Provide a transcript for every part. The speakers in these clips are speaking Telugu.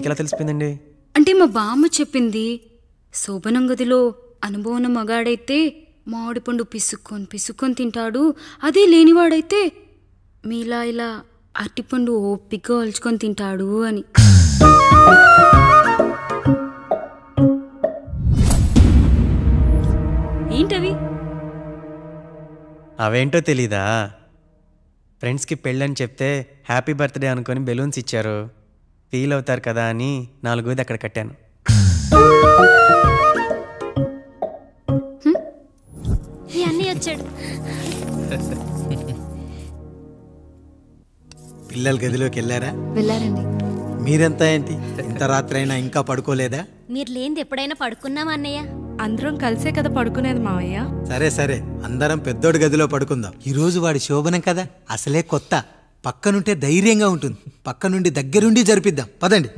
మీకెలా తెలిసిపోయిందండి? అంటే మా బామ్మ చెప్పింది. శోభనం గదిలో అనుభవం మగాడైతే మామిడి పండు పిసుక్కొని తింటాడు, అదే లేనివాడైతే మీలా ఇలా అరటిపండు ఓపిగ్గా ఒలుచుకొని తింటాడు అని. ఏంటవి? అవేంటో తెలీదా? ఫ్రెండ్స్కి పెళ్ళని చెప్తే హ్యాపీ బర్త్డే అనుకొని బెలూన్స్ ఇచ్చారు, ఫీల్ అవుతారు కదా అని 4 అక్కడ కట్టాను. వచ్చాడు. పిల్లల గదిలోకి వెళ్ళారా? వెళ్ళారండి. మీరెంత ఏంటి ఇంత రాత్రి అయినా ఇంకా పడుకోలేదా? మీరు లేనిది ఎప్పుడైనా పడుకున్నామా అన్నయ్య? అందరం కలిసే కదా పడుకునేది మావయ్య. సరే సరే, అందరం పెద్దోడి గదిలో పడుకుందాం. ఈ రోజు వాడి శోభనం కదా, అసలే కొత్త. పక్కనుంటే ధైర్యంగా ఉంటుంది. పక్క నుండి దగ్గరుండి జరిపిద్దాం, పదండి.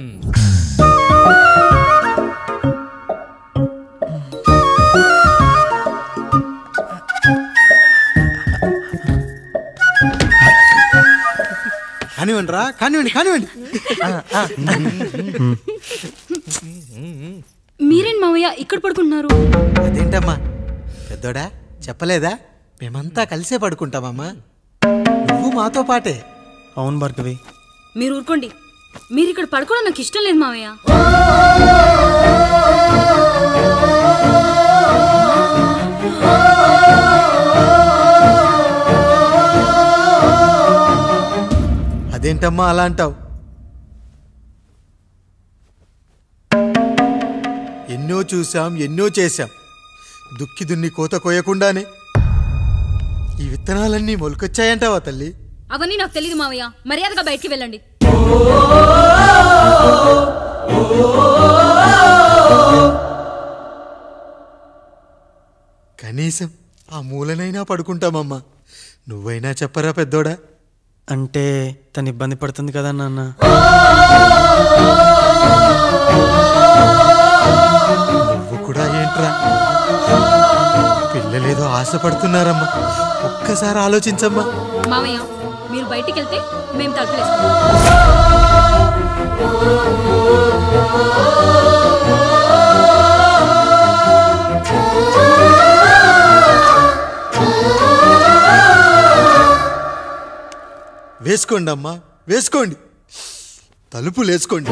కానివ్వండి రా, కానివ్వండి కానివ్వండి. మీరేం మావయ్య ఇక్కడ పడుకుంటున్నారు? అదేంటమ్మా పెద్దోడా, చెప్పలేదా? మేమంతా కలిసే పడుకుంటామమ్మా, నువ్వు మాతో పాటే. అవును భార్గవి. మీరు ఊరుకోండి, మీరు ఇక్కడ పడుకోవడం నాకు ఇష్టం లేదు మావయ్య. అదేంటమ్మా అలా అంటావు? ఎన్నో చూసాం, ఎన్నో చేశాం. దుక్కి దున్ని కోత కోయకుండానే ఈ విత్తనాలన్నీ మొలకొచ్చాయంటావా తల్లి? అవన్నీ నాకు తెలియదు మావయ్య, మర్యాదగా బయటికి వెళ్ళండి. కనీసం ఆ మూలనైనా పడుకుంటామమ్మా. నువ్వైనా చెప్పరా పెద్దోడా? అంటే తను ఇబ్బంది పడుతుంది కదా నాన్న. నువ్వు కూడా ఏంట్రా, పిల్లలేదో ఆశపడుతున్నారమ్మా. ఒక్కసారి ఆలోచించమ్మా. మావయ్య మీరు బయటికి వెళ్తే మేము తలుపులేస్తాం. వేసుకోండి అమ్మా, వేసుకోండి, తలుపులు వేసుకోండి.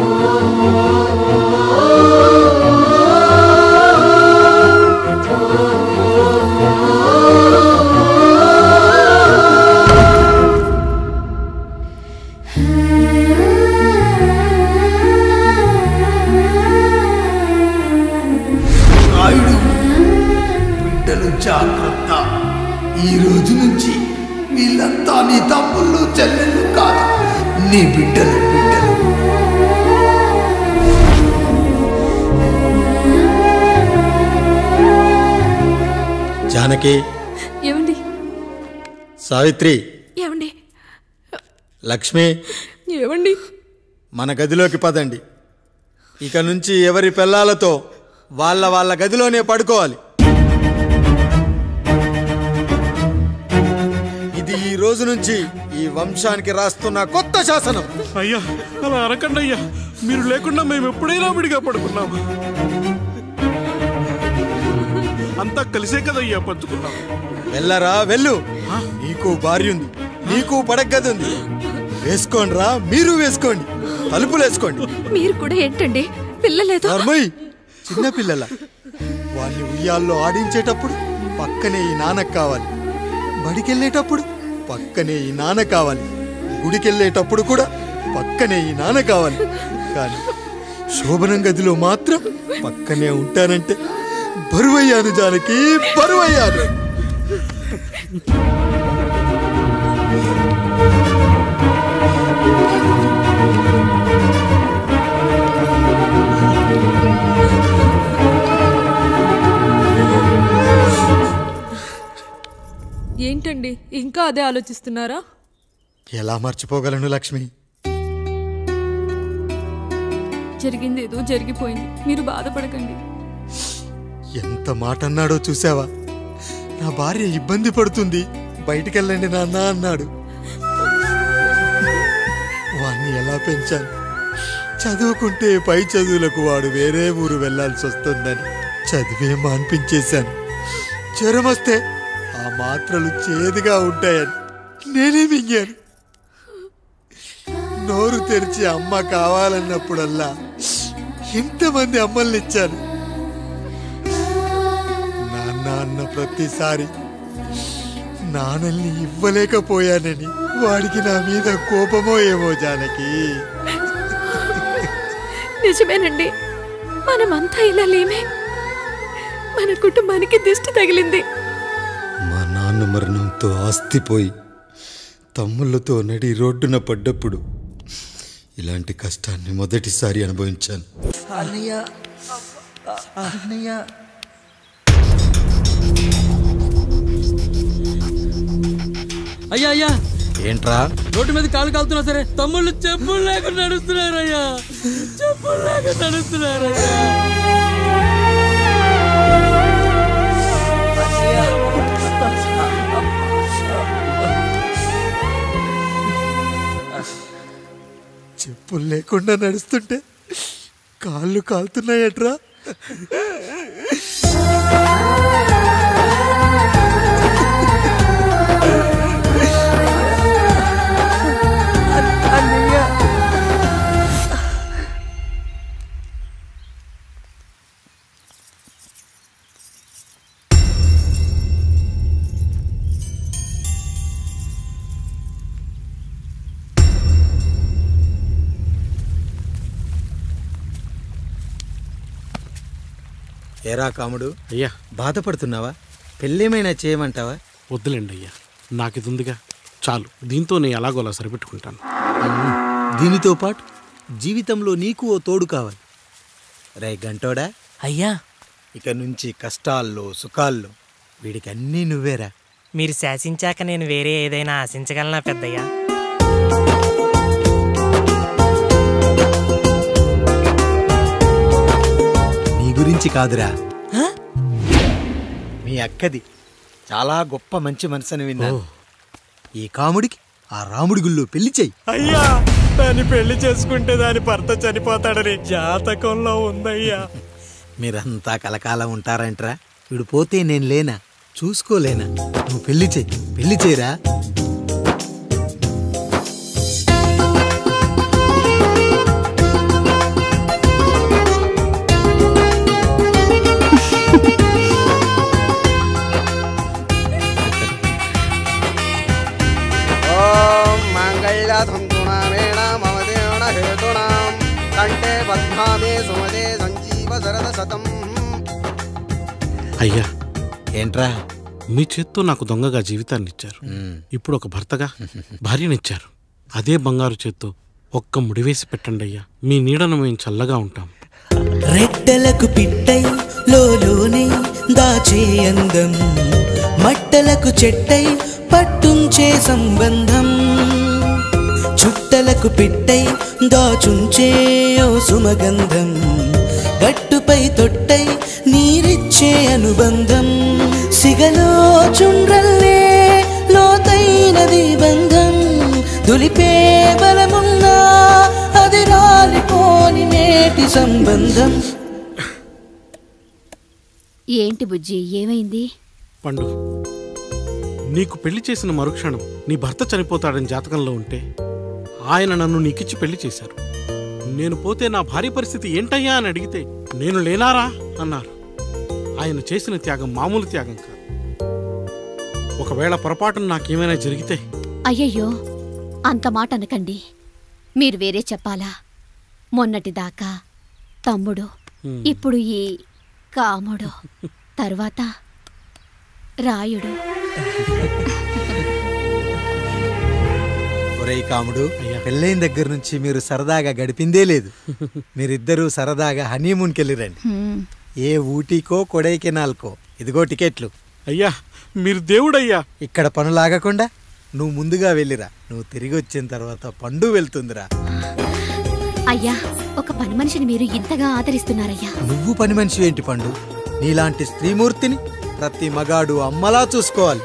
బిడ్డలు జాగ్రత్త, ఈ రోజు నుంచి వీళ్ళంతా నీ తమ్ముళ్ళు చెల్లెళ్ళు కాదు, నీ బిడ్డలు. జానకి, ఏమండి? సావిత్రి, ఏమండి? లక్ష్మి, ఏమండి? మన గదిలోకి పదండి. ఇక నుంచి ఎవరి పిల్లలతో వాళ్ళ గదిలోనే పడుకోవాలి. ఇది ఈ రోజు నుంచి ఈ వంశానికి రాస్తున్న కొత్త శాసనం. అయ్యా అలా అరకండి అయ్యా, మీరు లేకుండా మేము ఎప్పుడైనా విడిగా పడుకున్నాము. అంతా కలిసే కదయ్యా పంచుకున్నాం. వెళ్ళరా వెళ్ళు, నీకు భార్య ఉంది, నీకు పడగది ఉంది. వేసుకోండి రా, మీరు వేసుకోండి, తలుపులు వేసుకోండి. మీరు కూడా ఏంటండి పిల్లలేదు? చిన్న పిల్లల వాళ్ళని ఉయ్యాల్లో ఆడించేటప్పుడు పక్కనే ఈ నాన్న కావాలి, బడికెళ్ళేటప్పుడు పక్కనే ఈ నాన్న కావాలి, గుడికెళ్ళేటప్పుడు కూడా పక్కనే ఈ నాన్న కావాలి. కానీ శోభనం గదిలో మాత్రం పక్కనే ఉంటానంటే బరువయ్యాను జానకి, బరువయ్యాను. ఏంటండి ఇంకా అదే ఆలోచిస్తున్నారా? ఎలా మర్చిపోగలను లక్ష్మి? జరిగింది ఏదో జరిగిపోయింది, మీరు బాధపడకండి. ఎంత మాట అన్నాడో చూసావా? నా భార్య ఇబ్బంది పడుతుంది, బయటికెళ్ళండి నాన్న అన్నాడు. వాణ్ణి ఎలా పెంచాను, చదువుకుంటే పై చదువులకు వాడు వేరే ఊరు వెళ్లాల్సి వస్తుందని చదివే మాన్పించేశాను. జ్వరం వస్తే ఆ మాత్రలు చేదుగా ఉంటాయని నేనే మింగాను. నోరు తెరిచి అమ్మ కావాలన్నప్పుడల్లా ఎంతమంది అమ్మల్ని ఇచ్చాను. నాన్న అన్న ప్రతిసారి నాన్నల్ని ఇవ్వలేకపోయానని వాడికి నా మీద కోపమో ఏమో జానకి. నిజమేనండి, మనమంతా ఇలా లేమే. మన కుటుంబానికి దిష్టి తగిలింది. మా నాన్న మరణంతో ఆస్తిపోయి తమ్ముళ్ళతో నడి రోడ్డున పడ్డప్పుడు ఇలాంటి కష్టాన్ని మొదటిసారి అనుభవించాను. అన్నయ్య అన్నయ్య అయ్యా అయ్యా, ఏంట్రా రోడ్డు మీద కాలు కాలుతున్నా సరే తమ్ముళ్ళు చెప్పులు లేకుండా నడుస్తున్నారయ్యా, చెప్పులు లేకుండా నడుస్తున్నారయ్యా. చెప్పులు లేకుండా నడుస్తుంటే కాళ్ళు కాలుతున్నాయట్రా. ఏరా కాముడు, అయ్యా బాధపడుతున్నావా? పెళ్ళేమైనా చేయమంటావా? వద్దులేండి అయ్యా, నాకు ఇది ఉందిగా చాలు, దీంతో నేను ఎలాగోలా సరిపెట్టుకుంటాను. దీనితో పాటు జీవితంలో నీకు ఓ తోడు కావాలి. రే గంటోడా అయ్యా, ఇక నుంచి కష్టాల్లో సుఖాల్లో వీడికి అన్నీ నువ్వేరా. మీరు శాసించాక నేను వేరే ఏదైనా ఆశించగలనా పెద్దయ్యా? నీ గురించి కాదురా, మీ అక్కది. చాలా గొప్ప మంచి మనసుని విన్నాను. ఈ కాముడికి ఆ రాముడి గుళ్ళో పెళ్లి చెయ్యి. అయ్యా, దాన్ని పెళ్లి చేసుకుంటే దాని భర్త చనిపోతాడని జాతకంలో ఉందయ్యా. మీరంతా కలకాలం ఉంటారంటరా. వీడు పోతే నేను లేనా, చూసుకోలేనా? నువ్వు పెళ్లి చెయ్యి, పెళ్లి చేయరా. అయ్యా, ఏంట్రా? మీ చేత్తో నాకు దొంగగా జీవితాన్ని ఇచ్చారు. ఇప్పుడు ఒక భర్తగా భార్యనిచ్చారు. అదే బంగారు చేత్తో ఒక్క ముడివేసి పెట్టండి అయ్యా. మీ నీడను మేము చల్లగా ఉంటాం. రెట్టలకు పిట్టై లోలోనే దాచే అందం, మట్టలకు చెట్టై పట్టుంచే సంబంధం, చుట్టలకు పిట్టై దాచుంచే ఓ సుమగంధం, గట్టుపై తొట్టై నీరిచ్చే అనుబంధం, సిగలో చుండ్రల్లే లోతైనది బంధం, దులిపే బలమున్నా అది రాలిపోని నేటి సంబంధం. ఏంటి బుజ్జి, ఏమైంది? పండు, నీకు పెళ్లి చేసిన మరుక్షణం నీ భర్త చనిపోతాడని జాతకంలో ఉంటే ఆయన నన్ను నీకిచ్చి పెళ్లి చేశారు. నేను పోతే నా భార్య పరిస్థితి ఏంటయ్యా అని అడిగితే నేను లేనారా అన్నారు. ఆయన చేసిన త్యాగం మామూలు త్యాగం కాదు. ఒకవేళ పొరపాటున నాకేమైనా జరిగితే? అయ్యయ్యో, అంత మాట అనకండి. మీరు వేరే చెప్పాలా? మొన్నటిదాకా తమ్ముడు, ఇప్పుడు ఈ కాముడు, తర్వాత రాయుడు. ఒరేయ్ కాముడు, పెళ్ళైన దగ్గర నుంచి మీరు సరదాగా గడిపిందే లేదు. మీరిద్దరూ సరదాగా హనీమూన్కి వెళ్ళిరండి. ఏ ఊటీకో కొడైకెనాల్కో. ఇదిగో టికెట్లు. అయ్యా, మీరు దేవుడయ్యా. ఇక్కడ పనులాగకుండా నువ్వు ముందుగా వెళ్ళిరా. నువ్వు తిరిగి వచ్చిన తర్వాత పండు వెళ్తుందిరా. అయ్యా, ఒక పని మనిషిని మీరు ఇంతగా ఆదరిస్తున్నారయ్యా. నువ్వు పని మనిషి ఏంటి పండు? నీలాంటి స్త్రీమూర్తిని ప్రతి మగాడు అమ్మలా చూసుకోవాలి.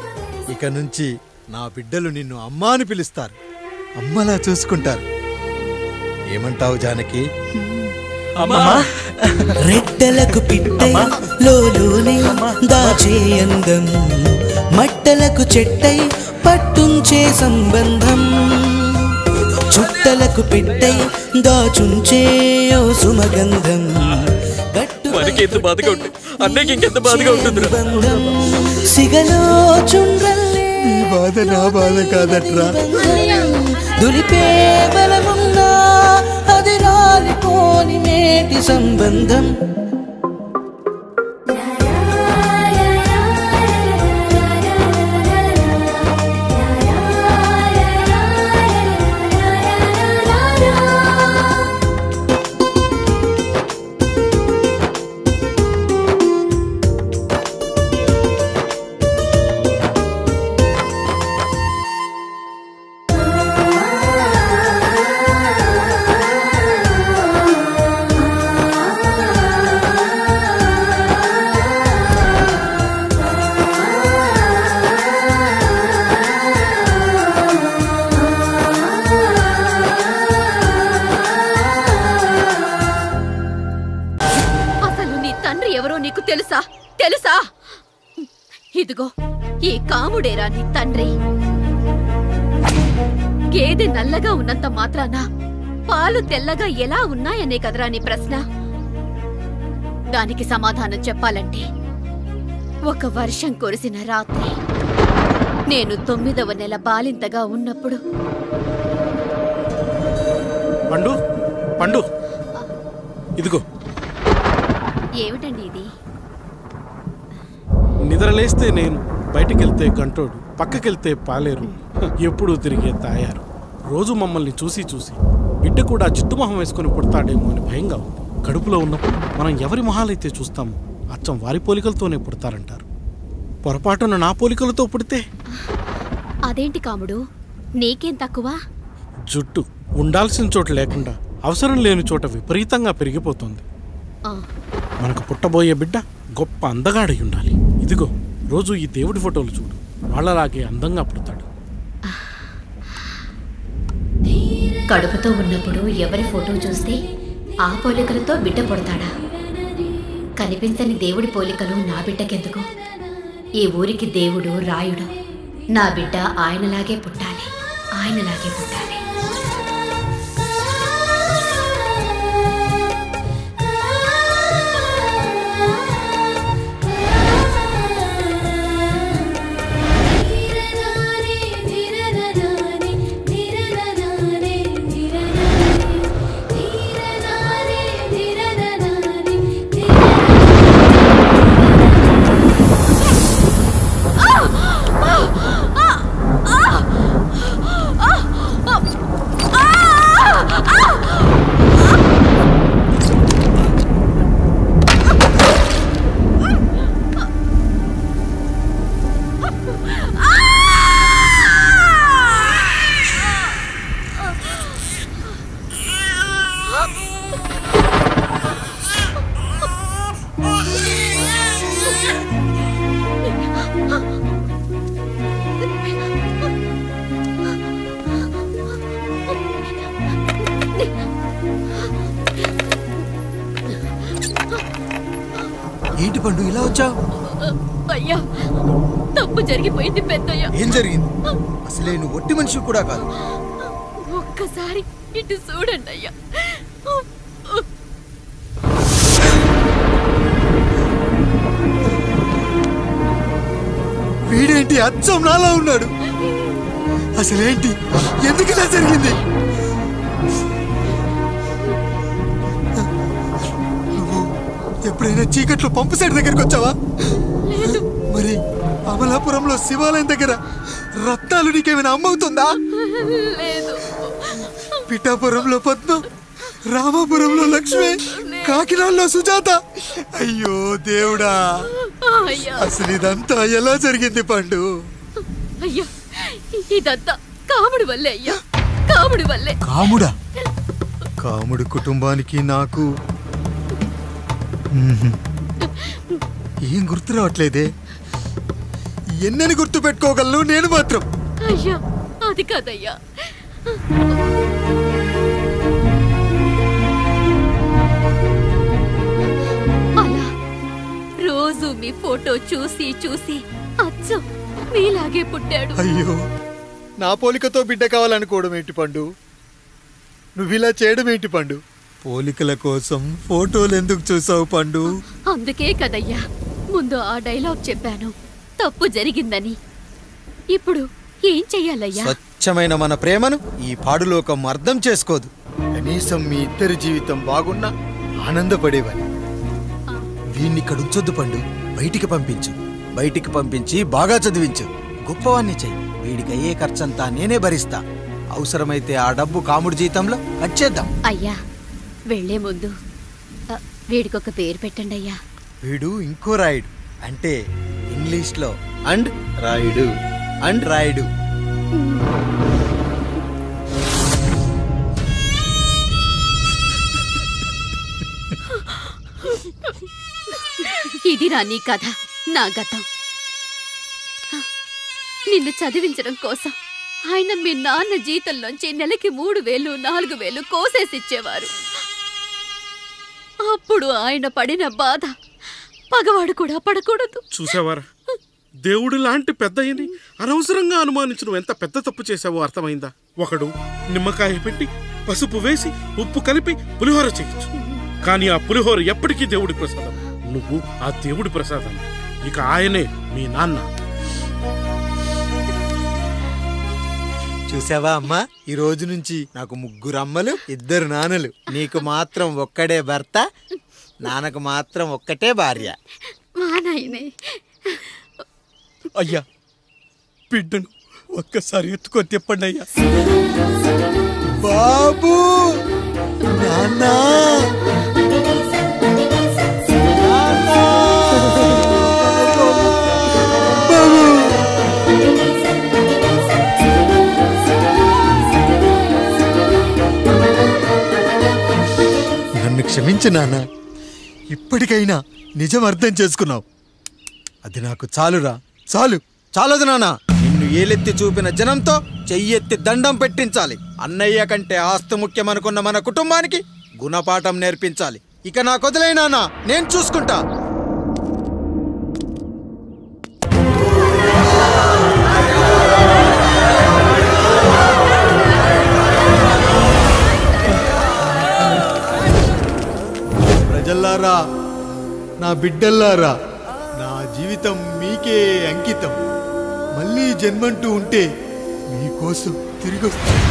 ఇక నుంచి నా బిడ్డలు నిన్ను అమ్మా అని పిలుస్తారు, అమ్మలా చూసుకుంటారు. ఏమంటావు జానకి? రెట్టలకు పిట్టై లోలోనే దాచే అందం, మట్టలకు చెట్టై పట్టుంచే సంబంధం, చుట్టలకు పెట్టై దాచుంచే ఓ సుమగంధం, మనకెంత బాధగా ఉంటుంది అన్నయ్యకి ఇంకెంత బాధగా ఉంటుంది. సిగలో చుండ్రల్లే ఈ బాధ నా బాధ కాదట్రా. దులిపే బలమున్నా అది రాలిపోని నేటి సంబంధం. ఇదిగో ఈ కాముడేరా నీ తండ్రి. గేదె నల్లగా ఉన్నంత మాత్రాన పాలు తెల్లగా ఎలా ఉన్నాయనే కదరా నీ ప్రశ్న. దానికి సమాధానం చెప్పాలంటే ఒక వర్షం కురిసిన రాత్రి నేను 9వ నెల బాలింతగా ఉన్నప్పుడు. పండు పండు ఇదిగో. ఏమిటండి ఇది? నిద్రలేస్తే నేను, బయటికెళ్తే గంటోడు, పక్కకెళ్తే పాలేరు, ఎప్పుడూ తిరిగే తాయారు. రోజు మమ్మల్ని చూసి చూసి బిడ్డ కూడా జిడ్డుమొహం వేసుకుని పుడతాడేమో అని భయంగా ఉంది. కడుపులో ఉన్నప్పుడు మనం ఎవరి మొహాలైతే చూస్తామో అచ్చం వారి పోలికలతోనే పుడతారంటారు. పొరపాటున నా పోలికలతో పుడితే? అదేంటి కాముడు, నీకేం తక్కువ? జుట్టు ఉండాల్సిన చోట లేకుండా అవసరం లేని చోట విపరీతంగా పెరిగిపోతుంది. మనకు పుట్టబోయే బిడ్డ గొప్ప అందగాడై ఉండాలి. ఇదిగో రోజు ఈ దేవుడి ఫోటోలు చూడు, వాళ్ళలాగే అందంగా పుడతాడు. కడుపుతో ఉన్నప్పుడు ఎవరి ఫోటో చూస్తే ఆ పోలికలతో బిడ్డ పుడతాడా? కనిపించని దేవుడి పోలికలు నా బిడ్డకెందుకు? ఈ ఊరికి దేవుడు రాయుడు. నా బిడ్డ ఆయనలాగే పుట్టాలి, ఆయనలాగే పుట్టాలి. ఏంటి పండు ఇలా వచ్చావు? అయ్యా, తప్పు జరిగిపోయింది పెద్దయ్యా. ఏం జరిగింది? అసలే నువ్వు ఒట్టి మనిషి కూడా కాదు. ఒక్కసారి ఇటు చూడండి అయ్యా. వీడేంటి అచ్చం నాలా ఉన్నాడు? అసలేంటి, ఎందుకు ఇలా జరిగింది? నువ్వు ఎప్పుడైనా చీకట్లో పంపు సైడ్ దగ్గరికి వచ్చావా? మరి అమలాపురంలో శివాలయం దగ్గర రత్నాలు నీకేమైనా అమ్మవుతుందా? పిఠాపురంలో పద్మ, రామాపురంలో లక్ష్మి, కాకినాడలో సుజాత. అయ్యో దేవుడా, అసలు ఇదంతా ఎలా జరిగింది పండు? అయ్యా, ఇదంతా కాముడి వల్లే అయ్యా, కాముడి వల్లే. కాముడా? కాముడి కుటుంబానికి నాకు ఏం గుర్తు రావట్లేదే. ఎన్నని గుర్తు పెట్టుకోగలను నేను మాత్రం? అయ్యా, అది కాదయ్యా. రోజు మీ ఫోటో చూసి చూసి అచ్చం మీలాగే పుట్టాడు. అయ్యో, నా పోలికతో బిడ్డ కావాలనుకోవడం ఏంటి పండు? నువ్విలా చేయడం ఏంటి పండు? పోలికల కోసం ఫోటోలు ఎందుకు చూసావు పండు? అందుకే కదయ్యా ముందు ఆ డైలాగ్ చెప్పాను, తప్పు జరిగిందని. ఇప్పుడు ఏం చెయ్యాలయ్యా? స్వచ్ఛమైన మన ప్రేమను ఈ పాడులోకం అర్థం చేసుకోదు. కనీసం మీ ఇద్దరి జీవితం బాగున్నా ఆనందపడేవాని. వీణ్ణి ఇక్కడ ఉంచొద్దు పండు, బయటికి పంపించు. బయటికి పంపించి బాగా చదివించు, గొప్పవాణ్ణి చెయ్యి. వీడికి అయ్యే ఖర్చంతా నేనే భరిస్తా. అవసరమైతే ఆ డబ్బు కాముడి జీతంలో కట్ చేద్దాం. అయ్యా వెళ్లే ముందు వీడికొక పేరు పెట్టండి అయ్యా. వీడు ఇంకో రాయుడు, అంటే ఇంగ్లీష్లో అండ్ రాయుడు అండ్ రాయుడు. ఇది రా నీ కథ, నా గతం. నిన్ను చదివించడం కోసం ఆయన మీ నాన్న జీతంలోంచి నెలకి 3000, 4000 కోసేసిచ్చేవారు. అప్పుడు ఆయన పడిన బాధ పగవాడు కూడా పడకూడదు. చూసావారా, దేవుడు లాంటి పెద్దయ్యని అనవసరంగా అనుమానించడం ఎంత పెద్ద తప్పు చేశావో అర్థమైందా? ఒకడు నిమ్మకాయ పెట్టి పసుపు వేసి ఉప్పు కలిపి పులిహోర చేయొచ్చు, కానీ ఆ పులిహోర ఎప్పటికీ దేవుడి ప్రసాదం. నువ్వు ఆ దేవుడి ప్రసాదం. ఇక ఆయనే మీ నాన్న. చూసావా అమ్మా, ఈ రోజు నుంచి నాకు 3 అమ్మలు 2 నాన్నలు. నీకు మాత్రం ఒక్కడే భర్త, నాన్నకు మాత్రం ఒక్కటే భార్య. మా నాయనే. అయ్యా, బిడ్డను ఒక్కసారి ఎత్తుకొని తిప్పండి అయ్యా. బాబు, నాన్నా, నన్ను క్షమించు నాన్న. ఇప్పటికైనా నిజం అర్థం చేసుకున్నావు. అది నాకు చాలురా, చాలు. చాలదు నాన్న. నిన్ను ఏలెత్తి చూపిన జనంతో చెయ్యెత్తి దండం పెట్టించాలి. అన్నయ్య కంటే ఆస్తి ముఖ్యమనుకున్న మన కుటుంబానికి గుణపాఠం నేర్పించాలి. ఇక నాకు వదిలే నాన్న, నేను చూసుకుంటా. ప్రజల్లారా, నా బిడ్డల్లారా, నా జీవితం మీకే అంకితం. మళ్ళీ జన్మంటూ ఉంటే మీకోసం తిరిగి వస్తాను.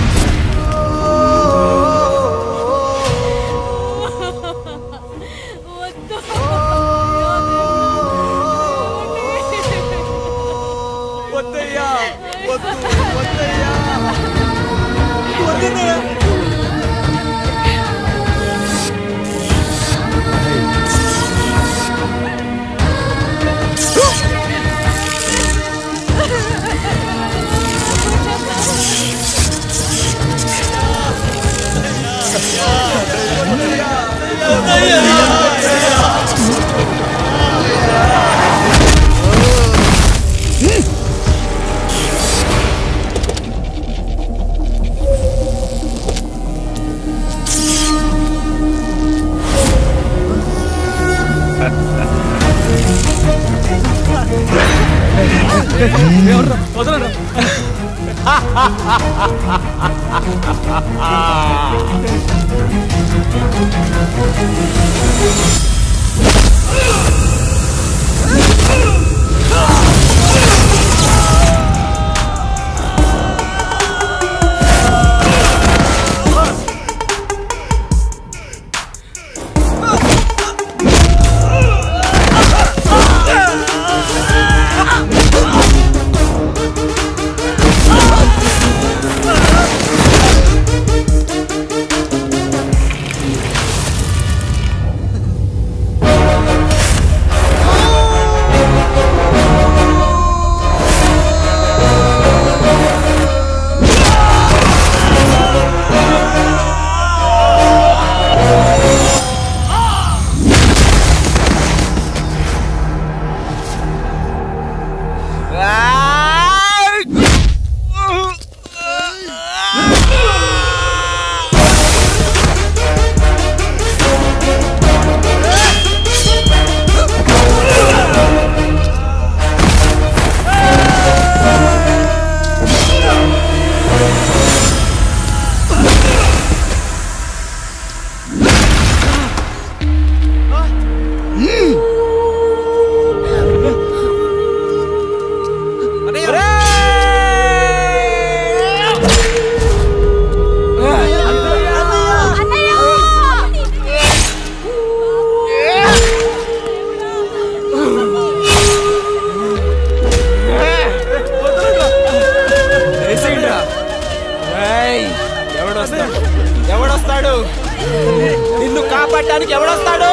వేయడానికి ఎవడొస్తాడు?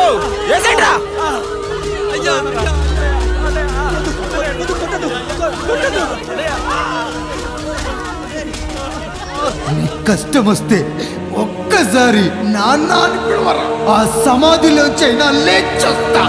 వేసేట్రా. కష్టం వస్తే ఒక్కసారి నాన్న అని పిలవరా, ఆ సమాధిలో చైనా లేచొస్తా.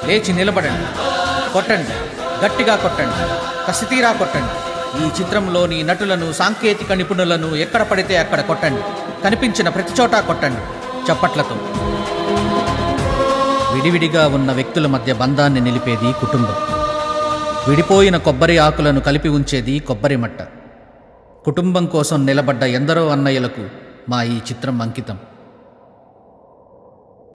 లేచి నిలబడండి, కొట్టండి, గట్టిగా కొట్టండి, కసితీరా కొట్టండి. ఈ చిత్రంలోని నటులను, సాంకేతిక నిపుణులను ఎక్కడ పడితే అక్కడ కొట్టండి. కనిపించిన ప్రతి చోట కొట్టండి చప్పట్లతో. విడివిడిగా ఉన్న వ్యక్తుల మధ్య బంధాన్ని నిలిపేది కుటుంబం. విడిపోయిన కొబ్బరి ఆకులను కలిపి ఉంచేది కొబ్బరి మట్ట. కుటుంబం కోసం నిలబడ్డ ఎందరో అన్నయ్యలకు మా ఈ చిత్రం అంకితం.